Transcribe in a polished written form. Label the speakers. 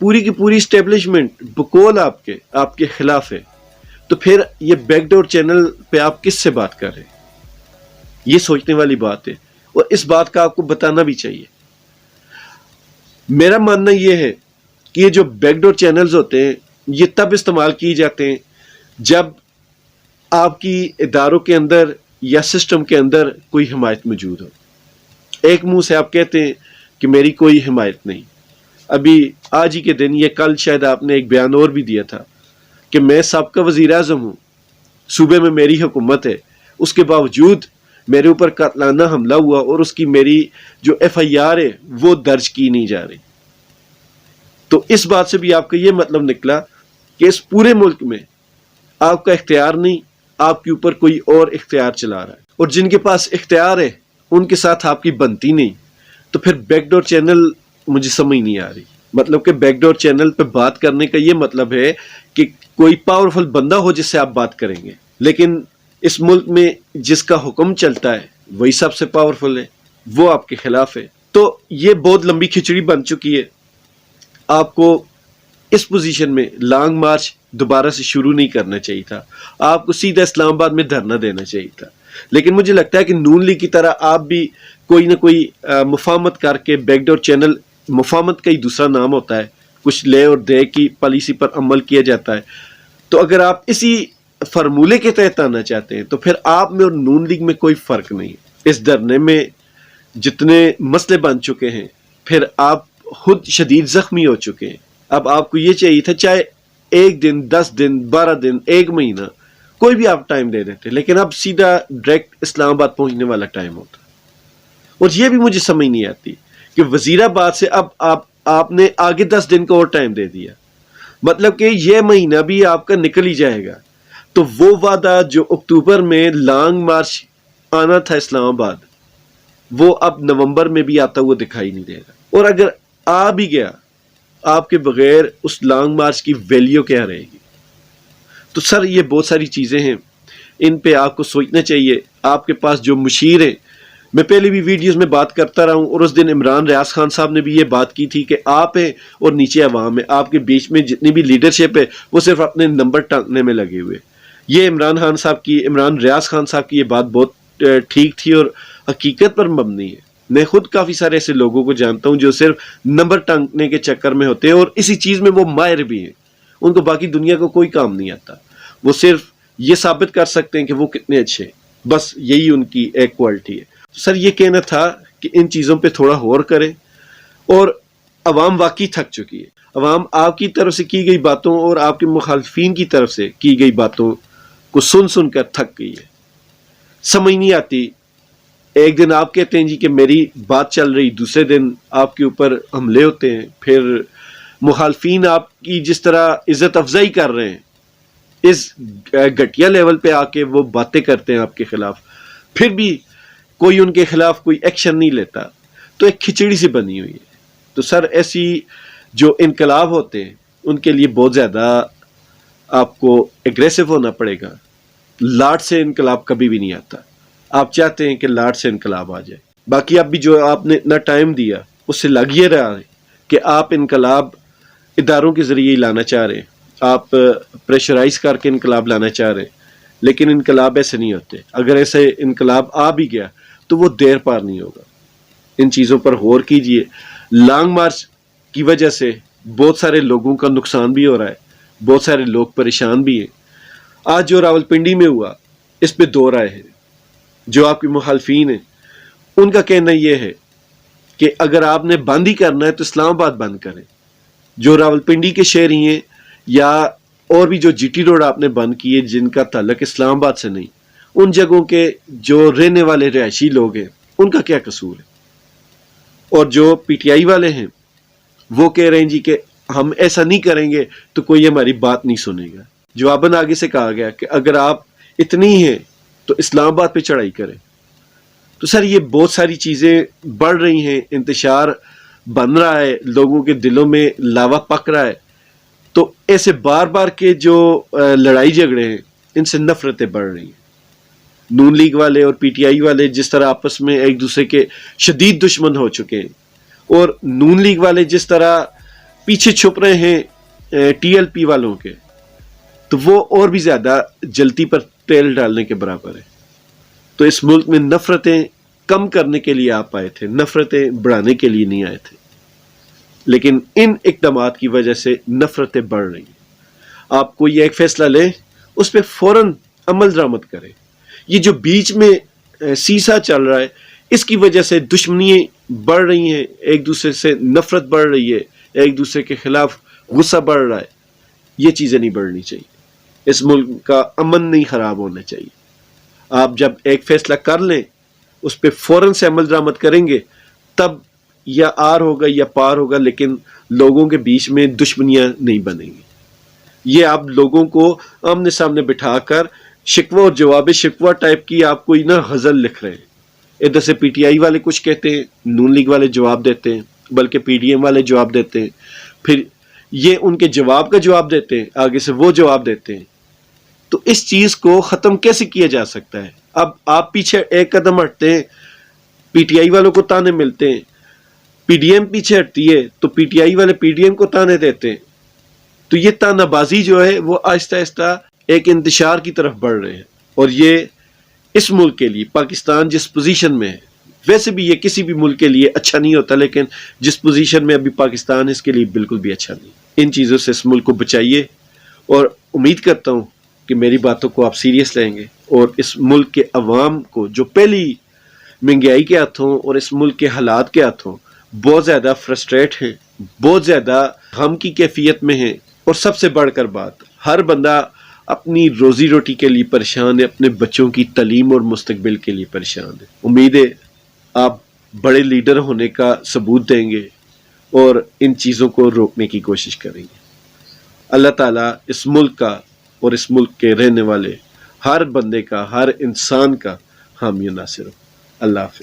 Speaker 1: پوری کی پوری اسٹیبلشمنٹ بقول آپ کے خلاف ہے، تو پھر یہ بیک ڈور چینل پہ آپ کس سے بات کر رہے ہیں؟ یہ سوچنے والی بات ہے، اور اس بات کا آپ کو بتانا بھی چاہیے۔ میرا ماننا یہ ہے کہ یہ جو بیک ڈور چینلز ہوتے ہیں یہ تب استعمال کیے جاتے ہیں جب آپ کی اداروں کے اندر یا سسٹم کے اندر کوئی حمایت موجود ہو۔ ایک منہ سے آپ کہتے ہیں کہ میری کوئی حمایت نہیں، ابھی آج ہی کے دن، یہ کل شاید آپ نے ایک بیان اور بھی دیا تھا کہ میں سابقہ وزیر اعظم ہوں، صوبے میں میری حکومت ہے، اس کے باوجود میرے اوپر قاتلانہ حملہ ہوا اور اس کی میری جو ایف آئی آر ہے وہ درج کی نہیں جا رہی۔ تو اس بات سے بھی آپ کا یہ مطلب نکلا کہ اس پورے ملک میں آپ کا اختیار نہیں، آپ کے اوپر کوئی اور اختیار چلا رہا ہے، اور جن کے پاس اختیار ہے ان کے ساتھ آپ کی بنتی نہیں۔ تو پھر بیک ڈور چینل مجھے سمجھ نہیں آ رہی، مطلب کہ بیک ڈور چینل پہ بات کرنے کا یہ مطلب ہے کہ کوئی پاورفل بندہ ہو جس سے آپ بات کریں گے، لیکن اس ملک میں جس کا حکم چلتا ہے وہی سب سے پاورفل ہے، وہ آپ کے خلاف ہے۔ تو یہ بہت لمبی کھچڑی بن چکی ہے۔ آپ کو اس پوزیشن میں لانگ مارچ دوبارہ سے شروع نہیں کرنا چاہیے تھا، آپ کو سیدھا اسلام آباد میں دھرنا دینا چاہیے تھا۔ لیکن مجھے لگتا ہے کہ نون لیگ کی طرح آپ بھی کوئی نہ کوئی مفاہمت کر کے، بیک ڈور چینل مفاہمت کا ہی دوسرا نام ہوتا ہے، کچھ لے اور دے کی پالیسی پر عمل کیا جاتا ہے، تو اگر آپ اسی فرمولے کے تحت آنا چاہتے ہیں تو پھر آپ میں اور نون لیگ میں کوئی فرق نہیں ہے۔ اس دھرنے میں جتنے مسئلے بن چکے ہیں، پھر آپ خود شدید زخمی ہو چکے ہیں۔ اب آپ کو یہ چاہیے تھا چاہے 1 دن، 10 دن، 12 دن، 1 مہینہ، کوئی بھی آپ ٹائم دے دیتے، لیکن اب سیدھا ڈائریکٹ اسلام آباد پہنچنے والا ٹائم ہوتا۔ اور یہ بھی مجھے سمجھ نہیں آتی کہ وزیر آباد سے اب آپ نے آگے 10 دن کا اور ٹائم دے دیا، مطلب کہ یہ مہینہ بھی آپ کا نکل ہی جائے گا۔ تو وہ وعدہ جو اکتوبر میں لانگ مارچ آنا تھا اسلام آباد، وہ اب نومبر میں بھی آتا ہوا دکھائی نہیں دے رہا، اور اگر آ بھی گیا، آپ کے بغیر اس لانگ مارچ کی ویلیو کیا رہے گی؟ تو سر یہ بہت ساری چیزیں ہیں، ان پہ آپ کو سوچنا چاہیے۔ آپ کے پاس جو مشیر ہیں، میں پہلے بھی ویڈیوز میں بات کرتا رہا ہوں، اور اس دن عمران ریاض خان صاحب نے بھی یہ بات کی تھی کہ آپ ہیں اور نیچے عوام ہے، آپ کے بیچ میں جتنی بھی لیڈرشپ ہے وہ صرف اپنے نمبر ٹانکنے میں لگے ہوئے۔ یہ عمران ریاض خان صاحب کی یہ بات بہت ٹھیک تھی اور حقیقت پر مبنی ہے۔ میں خود کافی سارے ایسے لوگوں کو جانتا ہوں جو صرف نمبر ٹانکنے کے چکر میں ہوتے ہیں، اور اسی چیز میں وہ ماہر بھی ہیں، ان کو باقی دنیا کو کوئی کام نہیں آتا، وہ صرف یہ ثابت کر سکتے ہیں کہ وہ کتنے اچھے ہیں، بس یہی ان کی ایک کوالٹی ہے۔ سر یہ کہنا تھا کہ ان چیزوں پہ تھوڑا غور کریں، اور عوام واقعی تھک چکی ہے۔ عوام آپ کی طرف سے کی گئی باتوں اور آپ کے مخالفین کی طرف سے کی گئی باتوں کو سن کر تھک گئی ہے۔ سمجھ نہیں آتی، ایک دن آپ کہتے ہیں جی کہ میری بات چل رہی، دوسرے دن آپ کے اوپر حملے ہوتے ہیں، پھر مخالفین آپ کی جس طرح عزت افزائی کر رہے ہیں، اس گھٹیا لیول پہ آ کے وہ باتیں کرتے ہیں آپ کے خلاف، پھر بھی کوئی ان کے خلاف کوئی ایکشن نہیں لیتا، تو ایک کھچڑی سی بنی ہوئی ہے۔ تو سر ایسی جو انقلاب ہوتے ہیں ان کے لیے بہت زیادہ آپ کو ایگریسو ہونا پڑے گا۔ لاٹ سے انقلاب کبھی بھی نہیں آتا، آپ چاہتے ہیں کہ لاٹ سے انقلاب آ جائے۔ باقی اب بھی جو آپ نے اتنا ٹائم دیا اس سے لگ یہ رہا ہے کہ آپ انقلاب اداروں کے ذریعے ہی لانا چاہ رہے ہیں، آپ پریشرائز کر کے انقلاب لانا چاہ رہے ہیں، لیکن انقلاب ایسے نہیں ہوتے۔ اگر ایسے انقلاب آ بھی گیا تو وہ دیر پار نہیں ہوگا۔ ان چیزوں پر غور کیجئے۔ لانگ مارچ کی وجہ سے بہت سارے لوگوں کا نقصان بھی ہو رہا ہے، بہت سارے لوگ پریشان بھی ہیں۔ آج جو راولپنڈی میں ہوا اس پہ 2 رائے ہیں۔ جو آپ کے مخالفین ہیں ان کا کہنا یہ ہے کہ اگر آپ نے بند ہی کرنا ہے تو اسلام آباد بند کریں۔ جو راولپنڈی کے شہری ہیں یا اور بھی جو جی ٹی روڈ آپ نے بند کیے جن کا تعلق اسلام آباد سے نہیں، ان جگہوں کے جو رہنے والے رہائشی لوگ ہیں ان کا کیا قصور ہے؟ اور جو پی ٹی آئی والے ہیں وہ کہہ رہے ہیں جی کہ ہم ایسا نہیں کریں گے تو کوئی ہماری بات نہیں سنے گا۔ جواباً آگے سے کہا گیا کہ اگر آپ اتنی ہیں تو اسلام آباد پہ چڑھائی کریں۔ تو سر یہ بہت ساری چیزیں بڑھ رہی ہیں، انتشار بن رہا ہے، لوگوں کے دلوں میں لاوا پک رہا ہے، تو ایسے بار بار کے جو لڑائی جھگڑے ہیں ان سے نفرتیں بڑھ رہی ہیں۔ نون لیگ والے اور پی ٹی آئی والے جس طرح آپس میں ایک دوسرے کے شدید دشمن ہو چکے ہیں، اور نون لیگ والے جس طرح پیچھے چھپ رہے ہیں ٹی ایل پی والوں کے، تو وہ اور بھی زیادہ جلتی پر تیل ڈالنے کے برابر ہے۔ تو اس ملک میں نفرتیں کم کرنے کے لیے آپ آئے تھے، نفرتیں بڑھانے کے لیے نہیں آئے تھے، لیکن ان اقدامات کی وجہ سے نفرتیں بڑھ رہی ہیں۔ آپ کوئی ایک فیصلہ لیں، اس پہ فوراً عمل درآمد کریں۔ یہ جو بیچ میں سیسا چل رہا ہے، اس کی وجہ سے دشمنیاں بڑھ رہی ہیں، ایک دوسرے سے نفرت بڑھ رہی ہے، ایک دوسرے کے خلاف غصہ بڑھ رہا ہے۔ یہ چیزیں نہیں بڑھنی چاہیے، اس ملک کا امن نہیں خراب ہونا چاہیے۔ آپ جب ایک فیصلہ کر لیں، اس پہ فوراً سے عمل درآمد کریں گے، تب یا آر ہوگا یا پار ہوگا، لیکن لوگوں کے بیچ میں دشمنیاں نہیں بنیں گی۔ یہ آپ لوگوں کو آمنے سامنے بٹھا کر شکوہ اور جواب شکوہ ٹائپ کی آپ کوئی نہ غزل لکھ رہے ہیں۔ ادھر سے پی ٹی آئی والے کچھ کہتے ہیں، نون لیگ والے جواب دیتے ہیں، بلکہ پی ڈی ایم والے جواب دیتے ہیں، پھر یہ ان کے جواب کا جواب دیتے ہیں، آگے سے وہ جواب دیتے ہیں۔ تو اس چیز کو ختم کیسے کیا جا سکتا ہے؟ اب آپ پیچھے ایک قدم ہٹتے ہیں، پی ٹی آئی والوں کو تانے ملتے ہیں، پی ڈی ایم پیچھے ہٹتی ہے تو پی ٹی آئی والے پی ڈی ایم کو تانے دیتے ہیں۔ تو یہ تانا بازی جو ہے وہ آہستہ آہستہ ایک انتشار کی طرف بڑھ رہے ہیں، اور یہ اس ملک کے لیے، پاکستان جس پوزیشن میں ہے، ویسے بھی یہ کسی بھی ملک کے لیے اچھا نہیں ہوتا، لیکن جس پوزیشن میں ابھی پاکستان ہے، اس کے لیے بالکل بھی اچھا نہیں۔ ان چیزوں سے اس ملک کو بچائیے، اور امید کرتا ہوں کہ میری باتوں کو آپ سیریس لیں گے، اور اس ملک کے عوام کو جو پہلی مہنگائی کے ہاتھوں اور اس ملک کے حالات کے ہاتھوں بہت زیادہ فرسٹریٹ ہیں، بہت زیادہ غم کی کیفیت میں ہیں، اور سب سے بڑھ کر بات، ہر بندہ اپنی روزی روٹی کے لیے پریشان ہے، اپنے بچوں کی تعلیم اور مستقبل کے لیے پریشان ہے۔ امید ہے آپ بڑے لیڈر ہونے کا ثبوت دیں گے اور ان چیزوں کو روکنے کی کوشش کریں گے۔ اللہ تعالیٰ اس ملک کا اور اس ملک کے رہنے والے ہر بندے کا، ہر انسان کا حامی و ناصر ہو۔ اللہ حافظ۔